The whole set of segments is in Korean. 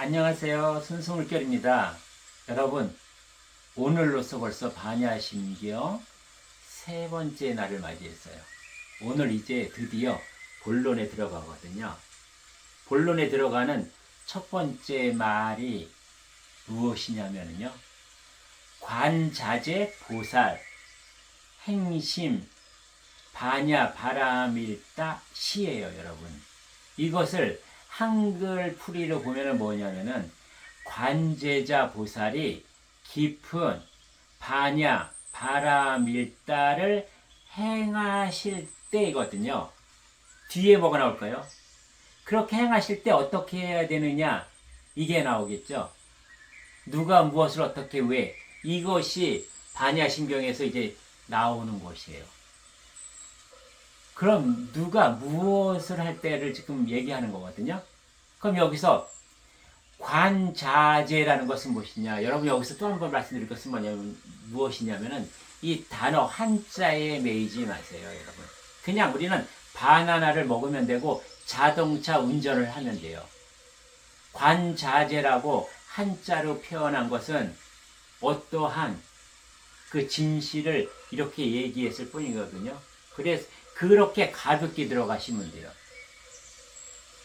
안녕하세요. 순수물결입니다. 여러분, 오늘로서 벌써 반야심경 세 번째 날을 맞이했어요. 오늘 이제 드디어 본론에 들어가거든요. 본론에 들어가는 첫 번째 말이 무엇이냐면요. 관자재 보살, 행심, 반야 바라밀다 시예요, 여러분. 이것을 한글 풀이로 보면 뭐냐면은 관제자 보살이 깊은 반야 바라밀다를 행하실 때이거든요. 뒤에 뭐가 나올까요? 그렇게 행하실 때 어떻게 해야 되느냐? 이게 나오겠죠. 누가 무엇을 어떻게 왜? 이것이 반야심경에서 이제 나오는 것이에요. 그럼 누가 무엇을 할 때를 지금 얘기하는 거거든요. 그럼 여기서 관자재라는 것은 무엇이냐? 여러분 여기서 또 한 번 말씀드릴 것은 무엇이냐면은 이 단어 한자에 매이지 마세요, 여러분. 그냥 우리는 바나나를 먹으면 되고 자동차 운전을 하면 돼요. 관자재라고 한자로 표현한 것은 어떠한 그 진실을 이렇게 얘기했을 뿐이거든요. 그래서 그렇게 가볍게 들어가시면 돼요.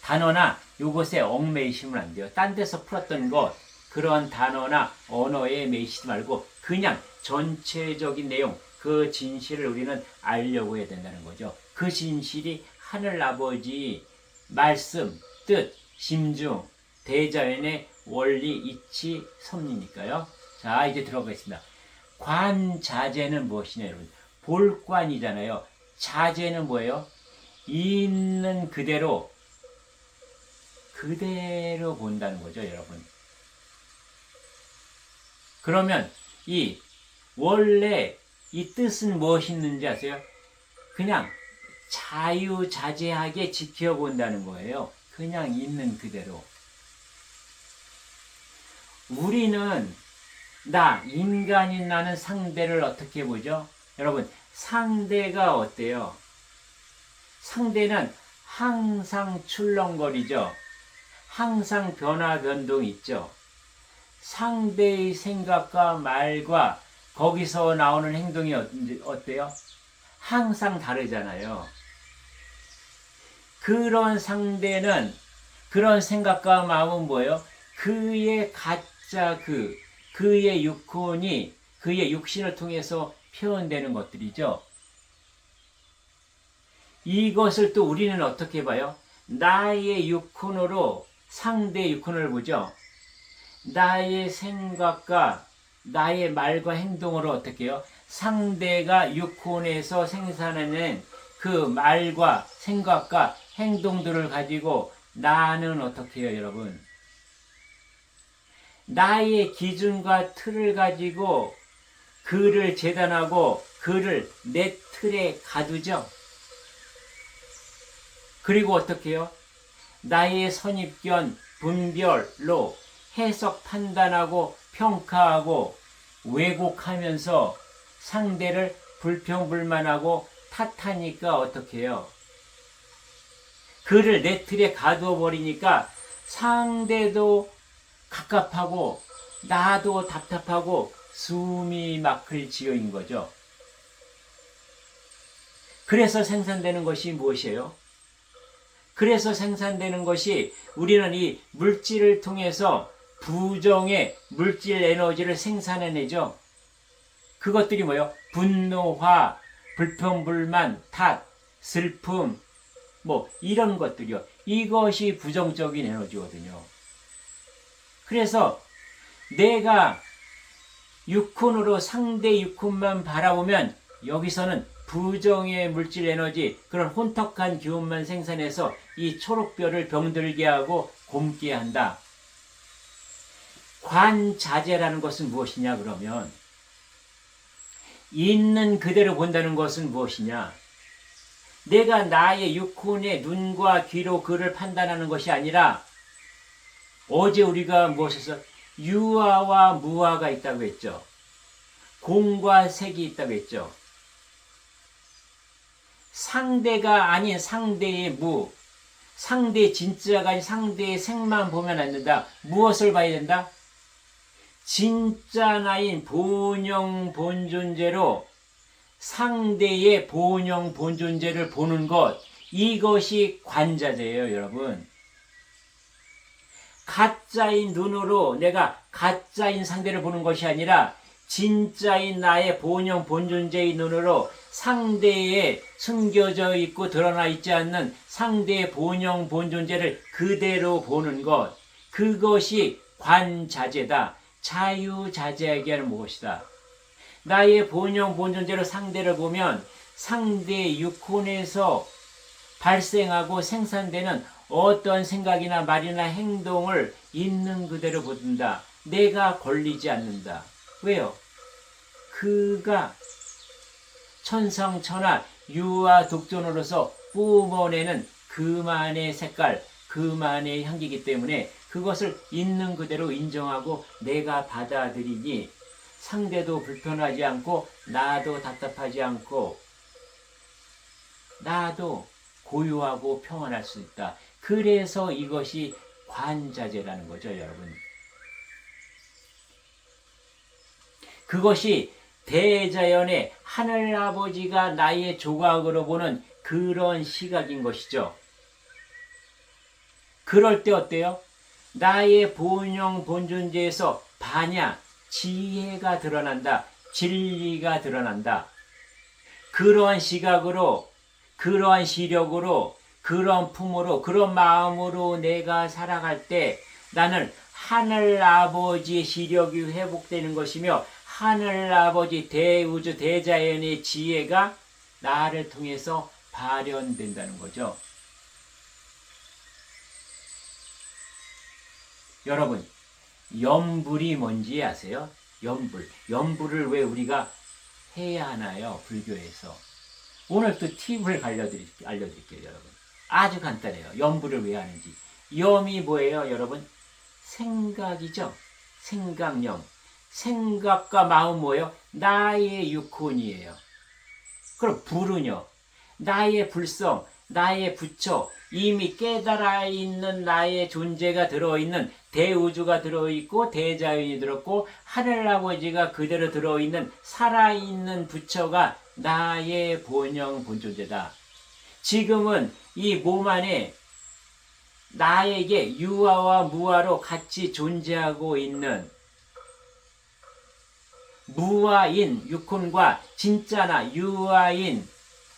단어나 요것에 얽매이시면 안 돼요. 딴 데서 풀었던 것, 그런 단어나 언어에 매이시지 말고 그냥 전체적인 내용, 그 진실을 우리는 알려고 해야 된다는 거죠. 그 진실이 하늘아버지 말씀, 뜻, 심중, 대자연의 원리, 이치, 섭리니까요. 자, 이제 들어가겠습니다. 관자재는 무엇이냐, 여러분. 볼관이잖아요. 자재는 뭐예요? 있는 그대로 본다는 거죠, 여러분. 그러면 이 원래 이 뜻은 무엇이 있는지 아세요? 그냥 자유자재하게 지켜본다는 거예요. 그냥 있는 그대로. 우리는 인간인 나는 상대를 어떻게 보죠? 여러분, 상대가 어때요? 상대는 항상 출렁거리죠. 항상 변화 변동이 있죠. 상대의 생각과 말과 거기서 나오는 행동이 어때요? 항상 다르잖아요. 그런 상대는 그런 생각과 마음은 뭐예요? 그의 가짜 그의 육혼이 그의 육신을 통해서 표현되는 것들이죠. 이것을 또 우리는 어떻게 봐요? 나의 육혼으로 상대의 육혼을 보죠. 나의 생각과 나의 말과 행동으로 어떻게 해요? 상대가 육혼에서 생산하는 그 말과 생각과 행동들을 가지고 나는 어떻게 해요, 여러분? 나의 기준과 틀을 가지고 그를 재단하고 그를 내 틀에 가두죠. 그리고 어떻게 해요? 나의 선입견, 분별로 해석, 판단하고 평가하고 왜곡하면서 상대를 불평불만하고 탓하니까 어떻게 해요? 그를 내 틀에 가두어 버리니까 상대도 갑갑하고 나도 답답하고 숨이 막힐 지경인 거죠. 그래서 생산되는 것이 무엇이에요? 그래서 생산되는 것이 우리는 이 물질을 통해서 부정의 물질 에너지를 생산해내죠. 그것들이 뭐예요? 분노, 화, 불평불만, 탓, 슬픔, 이런 것들이요. 이것이 부정적인 에너지거든요. 그래서 내가 육혼으로 상대 육혼만 바라보면 여기서는 부정의 물질 에너지, 그런 혼탁한 기운만 생산해서 이 초록별을 병들게 하고 곪게 한다. 관자재라는 것은 무엇이냐 그러면 있는 그대로 본다는 것은 무엇이냐? 내가 나의 육혼의 눈과 귀로 그를 판단하는 것이 아니라 어제 우리가 무엇에서 유화와 무화가 있다고 했죠. 공과 색이 있다고 했죠. 상대가 아닌 상대의 무, 상대의 진짜가 아닌 상대의 색만 보면 안 된다. 무엇을 봐야 된다? 진짜 나인 본영 본존재로 상대의 본영 본존재를 보는 것, 이것이 관자재예요, 여러분. 가짜인 눈으로 내가 가짜인 상대를 보는 것이 아니라 진짜인 나의 본영 본존재의 눈으로 상대에 숨겨져 있고 드러나 있지 않는 상대의 본영 본존재를 그대로 보는 것, 그것이 관자재다. 자유자재하게 하는 무엇이다. 나의 본영 본존재로 상대를 보면 상대의 육혼에서 발생하고 생산되는 어떤 생각이나 말이나 행동을 있는 그대로 본다. 내가 걸리지 않는다. 왜요? 그가 천성천하 유아 독존으로서 뿜어내는 그만의 색깔, 그만의 향기이기 때문에 그것을 있는 그대로 인정하고 내가 받아들이니 상대도 불편하지 않고 나도 답답하지 않고 나도 고요하고 평안할 수 있다. 그래서 이것이 관자재라는 거죠, 여러분. 그것이 대자연의 하늘아버지가 나의 조각으로 보는 그런 시각인 것이죠. 그럴 때 어때요? 나의 본영 본존재에서 반야, 지혜가 드러난다. 진리가 드러난다. 그러한 시각으로, 그러한 시력으로, 그런 품으로, 그런 마음으로 내가 살아갈 때 나는 하늘아버지의 시력이 회복되는 것이며 하늘아버지 대우주 대자연의 지혜가 나를 통해서 발현된다는 거죠. 여러분, 염불이 뭔지 아세요? 염불. 염불을 왜 우리가 해야 하나요? 불교에서. 오늘 또 팁을 알려드릴게요, 여러분. 아주 간단해요. 염불을 왜 하는지. 염이 뭐예요, 여러분? 생각이죠. 생각염. 생각과 마음 뭐예요? 나의 육혼이에요. 그럼 불은요? 나의 불성, 나의 부처, 이미 깨달아 있는 나의 존재가 들어있는 대우주가 들어있고 대자연이 들었고 하늘아버지가 그대로 들어있는 살아있는 부처가 나의 본영 본존재다. 지금은 이 몸 안에 나에게 유아와 무아로 같이 존재하고 있는 무아인 육혼과 진짜나 유아인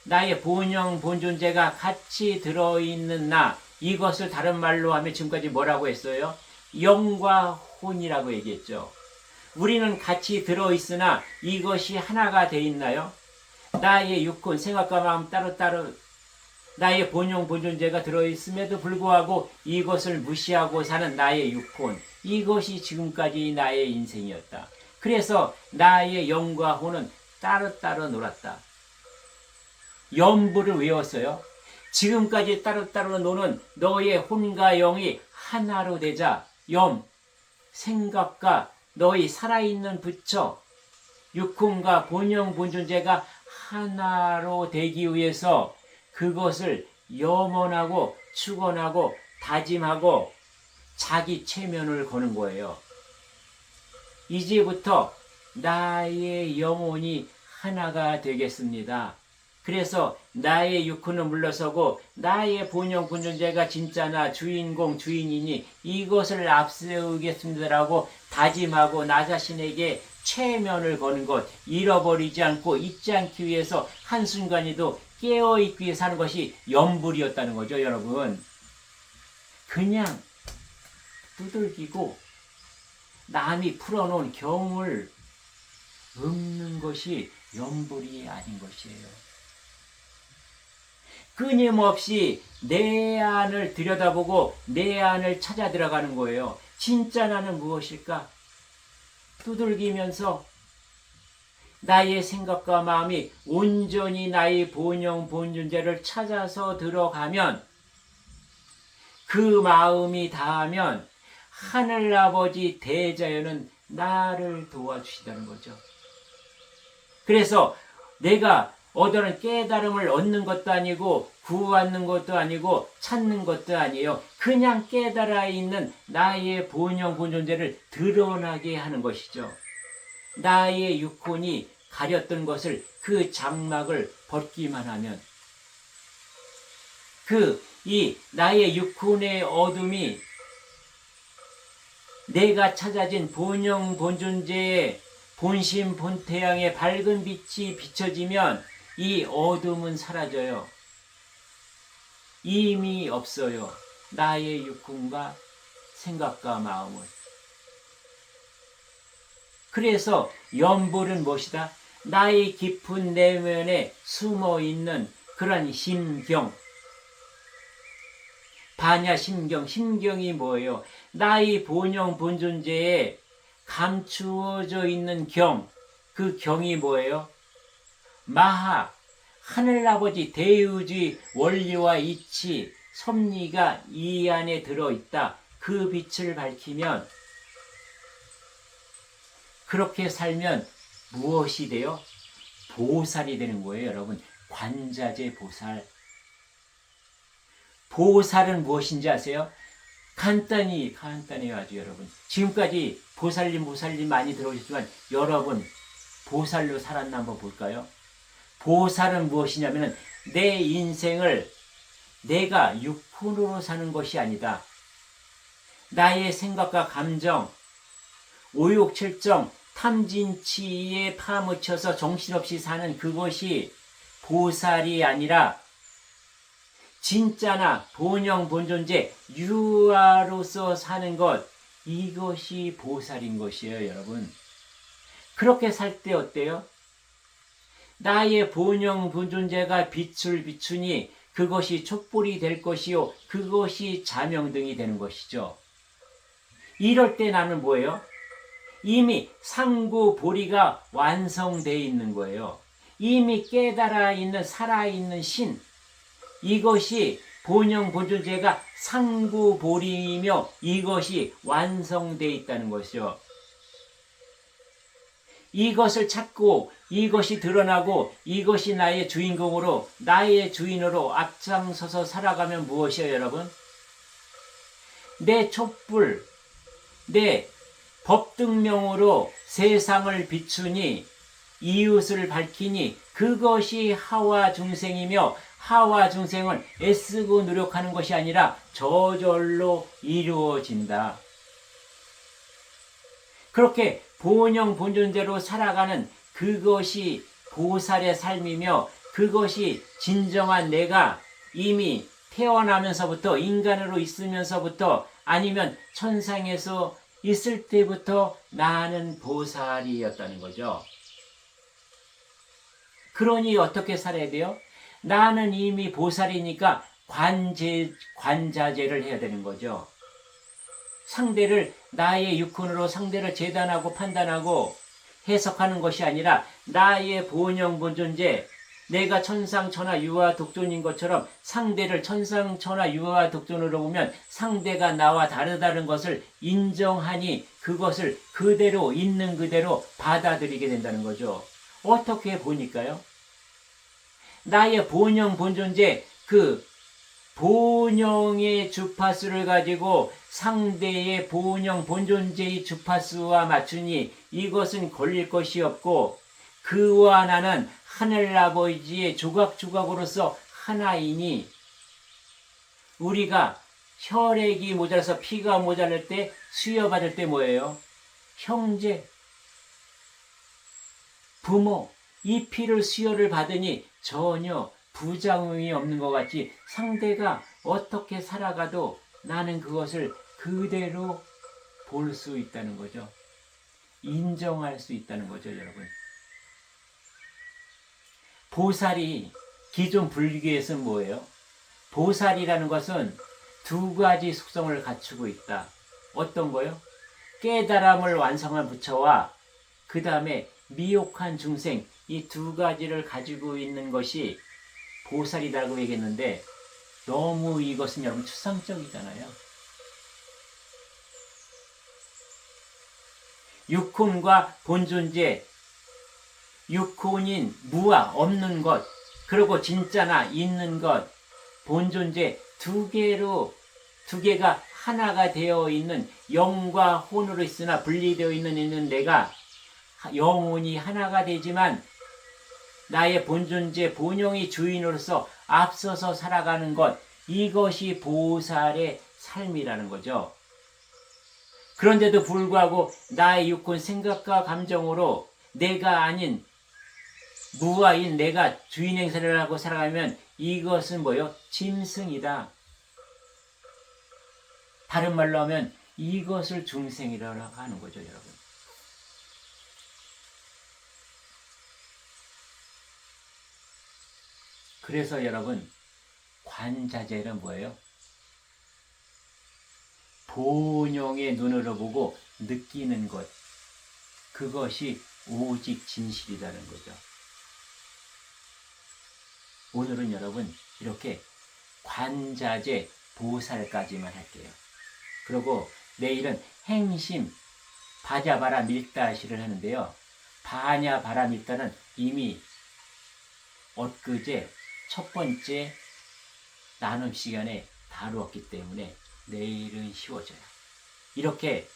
나의 본영 본존재가 같이 들어있는 나, 이것을 다른 말로 하면 지금까지 뭐라고 했어요? 영과 혼이라고 얘기했죠. 우리는 같이 들어있으나 이것이 하나가 돼 있나요? 나의 육혼, 생각과 마음 따로따로 나의 본영 본존재가 들어있음에도 불구하고 이것을 무시하고 사는 나의 육혼, 이것이 지금까지 나의 인생이었다. 그래서 나의 영과 혼은 따로따로 놀았다. 염불을 외웠어요. 지금까지 따로따로 노는 너의 혼과 영이 하나로 되자 염, 생각과 너희 살아있는 부처, 육혼과 본영 본존재가 하나로 되기 위해서 그것을 염원하고 축원하고 다짐하고 자기 체면을 거는 거예요. 이제부터 나의 영혼이 하나가 되겠습니다. 그래서 나의 육혼은 물러서고 나의 본영 본존재가 진짜나 주인공 주인이니 이것을 앞세우겠습니다라고 다짐하고 나 자신에게 체면을 거는 것, 잃어버리지 않고 잊지 않기 위해서 한순간에도 깨어있기 위해 사는 것이 염불이었다는 거죠, 여러분. 그냥 두들기고 남이 풀어놓은 경을 읊는 것이 염불이 아닌 것이에요. 끊임없이 내 안을 들여다보고 내 안을 찾아 들어가는 거예요. 진짜 나는 무엇일까? 두들기면서 나의 생각과 마음이 온전히 나의 본영 본존재를 찾아서 들어가면 그 마음이 닿으면 하늘아버지 대자연은 나를 도와주시다는 거죠. 그래서 내가 얻어는 깨달음을 얻는 것도 아니고 구하는 것도 아니고 찾는 것도 아니에요. 그냥 깨달아 있는 나의 본영 본존재를 드러나게 하는 것이죠. 나의 육혼이 가렸던 것을 그 장막을 벗기만 하면 이 나의 육혼의 어둠이 내가 찾아진 본영 본존재의 본심 본태양의 밝은 빛이 비춰지면 이 어둠은 사라져요. 이미 없어요. 나의 육혼과 생각과 마음은. 그래서 염불은 무엇이다? 나의 깊은 내면에 숨어있는 그런 심경. 반야심경, 심경이 뭐예요? 나의 본영 본존재에 감추어져 있는 경, 그 경이 뭐예요? 마하, 하늘아버지 대의지 원리와 이치, 섭리가 이 안에 들어있다. 그 빛을 밝히면 그렇게 살면 무엇이 돼요? 보살이 되는 거예요, 여러분. 관자재 보살. 보살은 무엇인지 아세요? 간단히 아주 여러분. 지금까지 보살님 많이 들어오셨지만 여러분 보살로 살았나 한번 볼까요? 보살은 무엇이냐면 내 인생을 내가 육혼으로 사는 것이 아니다. 나의 생각과 감정, 오욕칠정, 탐진치에 파묻혀서 정신없이 사는 그것이 보살이 아니라 진짜나 본영 본존재 유아로서 사는 것, 이것이 보살인 것이에요, 여러분. 그렇게 살 때 어때요? 나의 본영 본존재가 빛을 비추니 그것이 촛불이 될 것이요, 그것이 자명등이 되는 것이죠. 이럴 때 나는 뭐예요? 이미 상구보리가 완성되어 있는 거예요. 이미 깨달아 있는 살아있는 신, 이것이 본영 본존재가 상구보리이며 이것이 완성되어 있다는 것이죠. 이것을 찾고 이것이 드러나고 이것이 나의 주인공으로 나의 주인으로 앞장서서 살아가면 무엇이에요, 여러분? 내 촛불, 내 법등명으로 세상을 비추니 이웃을 밝히니 그것이 하와 중생이며 하와 중생은 애쓰고 노력하는 것이 아니라 저절로 이루어진다. 그렇게 본영 본존재로 살아가는 그것이 보살의 삶이며 그것이 진정한 내가 이미 태어나면서부터 인간으로 있으면서부터 아니면 천상에서 있을 때부터 나는 보살이었다는 거죠. 그러니 어떻게 살아야 돼요? 나는 이미 보살이니까 관자재를 해야 되는 거죠. 상대를 나의 육혼으로 상대를 재단하고 판단하고 해석하는 것이 아니라 나의 본영 본존재, 내가 천상 천하 유아 독존인 것처럼 상대를 천상 천하 유아 독존으로 보면 상대가 나와 다르다는 것을 인정하니 그것을 그대로 있는 그대로 받아들이게 된다는 거죠. 어떻게 보니까요? 나의 본영 본존재, 그 본영의 주파수를 가지고 상대의 본영 본존재의 주파수와 맞추니 이것은 걸릴 것이 없고 그와 나는 하늘아버지의 조각조각으로서 하나이니 우리가 혈액이 모자라서 피가 모자랄 때 수여받을 때 뭐예요? 형제, 부모, 이 피를 수여를 받으니 전혀 부작용이 없는 것 같이 상대가 어떻게 살아가도 나는 그것을 그대로 볼 수 있다는 거죠. 인정할 수 있다는 거죠, 여러분. 보살이 기존 불교에서는 뭐예요? 보살이라는 것은 두 가지 속성을 갖추고 있다. 어떤 거요? 깨달음을 완성한 부처와 그 다음에 미혹한 중생, 이 두 가지를 가지고 있는 것이 보살이라고 얘기했는데 너무 이것은 여러분 추상적이잖아요. 육혼과 본존재, 육혼인 무아 없는 것, 그리고 진짜나 있는 것, 본존재 두 개가 하나가 되어 있는 영과 혼으로 있으나 분리되어 있는 내가 영혼이 하나가 되지만 나의 본존재 본영의 주인으로서 앞서서 살아가는 것, 이것이 보살의 삶이라는 거죠. 그런데도 불구하고 나의 육혼 생각과 감정으로 내가 아닌 무아인 내가 주인 행세를 하고 살아가면 이것은 뭐요? 짐승이다. 다른 말로 하면 이것을 중생이라고 하는 거죠, 여러분. 그래서 여러분, 관자재는 뭐예요? 본영의 눈으로 보고 느끼는 것, 그것이 오직 진실이라는 거죠. 오늘은 여러분 이렇게 관자재 보살까지만 할게요. 그리고 내일은 행심 바냐바라 밀다시를 하는데요. 바냐바라 밀다는 이미 엊그제 첫 번째 나눔 시간에 다루었기 때문에 내일은 쉬워져요. 이렇게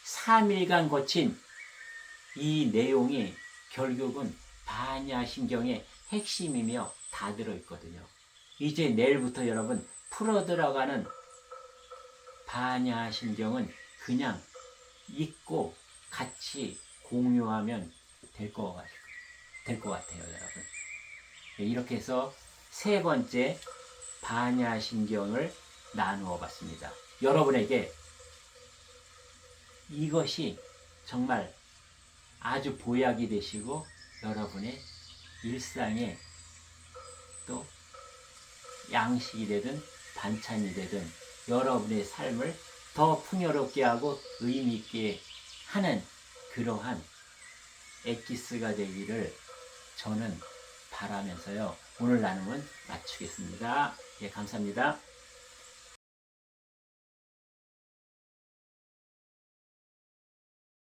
3일간 거친 이 내용이 결국은 바냐심경의 핵심이며 다 들어있거든요. 이제 내일부터 여러분 풀어 들어가는 바냐심경은 그냥 읽고 같이 공유하면 될 것 같아요, 여러분. 이렇게 해서 세 번째 바냐심경을 나누어 봤습니다. 여러분에게 이것이 정말 아주 보약이 되시고 여러분의 일상에 또 양식이 되든 반찬이 되든 여러분의 삶을 더 풍요롭게 하고 의미 있게 하는 그러한 엑기스가 되기를 저는 바라면서요. 오늘 나눔은 마치겠습니다. 예, 감사합니다.